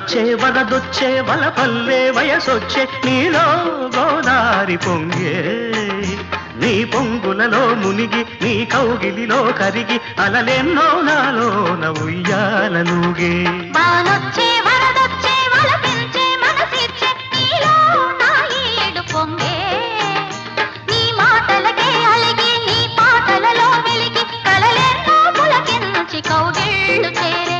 వానొచ్చే వరదొచ్చే వలపల్లే వయసొచ్చే నీలో గోదారి పొంగే నీ పొంగులలో మునిగి నీ కౌగిలిలో కరిగి అలలెన్నో నాలోన ఉయ్యాలనుగే వానొచ్చే వరదొచ్చే వలపించే మనసిచ్చే నీలో నా ఏడు పొంగే నీ మాటలకే అలిగి నీ పాటలలో వెలిగి కలలెన్నో పులకించి కౌగిళ్ళు చేరే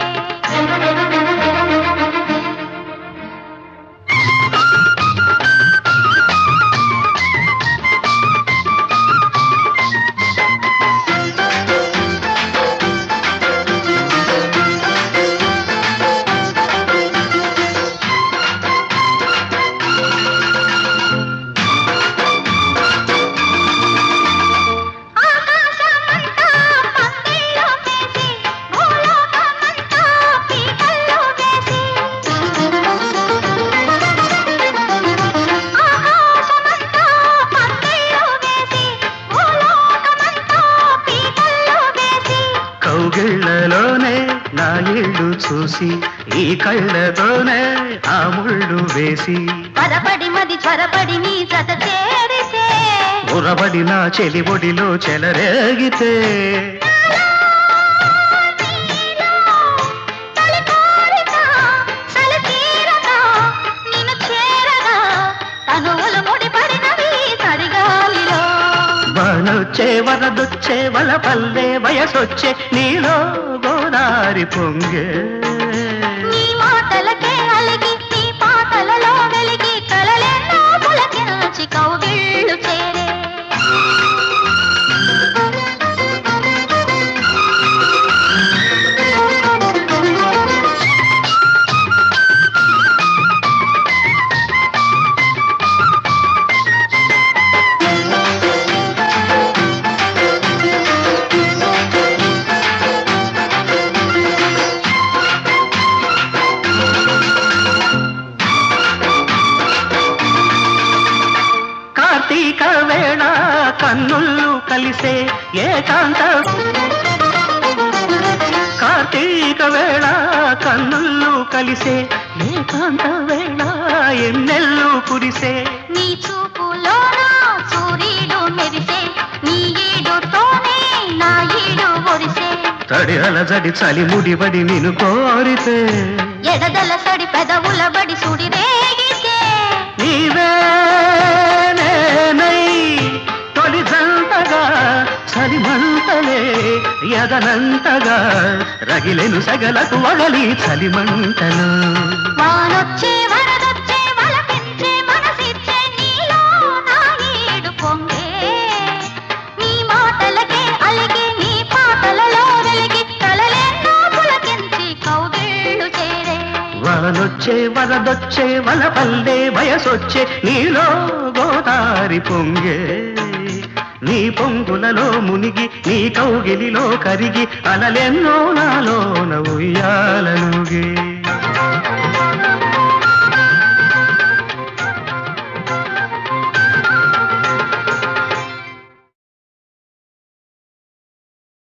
కౌగిళ్ళలోనే నా ఇళ్ళు చూసి ఈ కళ్ళతోనే ఆ ముళ్ళు వేసి పరపడి మది త్వరపడి నీ జత చేరితే ఉరబడి నా చెలి ఒడిలో చెలరేగితే వానొచ్చే వరదొచ్చే వలపల్లే వయసొచ్చే నీలో గోదారి పొంగే నీ మాటలకే అలిగి నీ పాటలలో వెలిగి కలలెన్నో పులకించి కౌగిళ్ళు చేరే కార్తీక వేళ కన్నుళ్ళు కలిసే ఏకాంత కార్తీక వేళ కన్నుళ్ళు కలిసే ఏకాంత వేళ ఎన్నెల్లు కురిసే నీ చూపులోన సూర్యుడు మెరిసే నీ ఈడుతోనే నా ఈడు ఒరిసే తడి అలజడి చలి ముడిబడి నిన్ను కోరితే ఎడదల సడి పెదవుల బడి సుడి రేగితే నీవే తొలి జంటగా చలిమంటలే ఎదనంతగా రగిలెను సగలకు వగలి చలిమంటలు వానొచ్చే వరదొచ్చే వలపించే మనసిచ్చే నీలో నా ఏడు పొంగే నీ మాటలకే అలిగి నీ పాటలలో వెలిగి కలలెన్నో పులకించి కౌగిళ్ళు చేరే వానొచ్చే వరదొచ్చే వలపల్లే వయసొచ్చే నీలో గోదారి పొంగే నీ పొంగులలో మునిగి నీ కౌగిలిలో కరిగి అలలెన్నో నాలోన ఉయ్యాలనుగే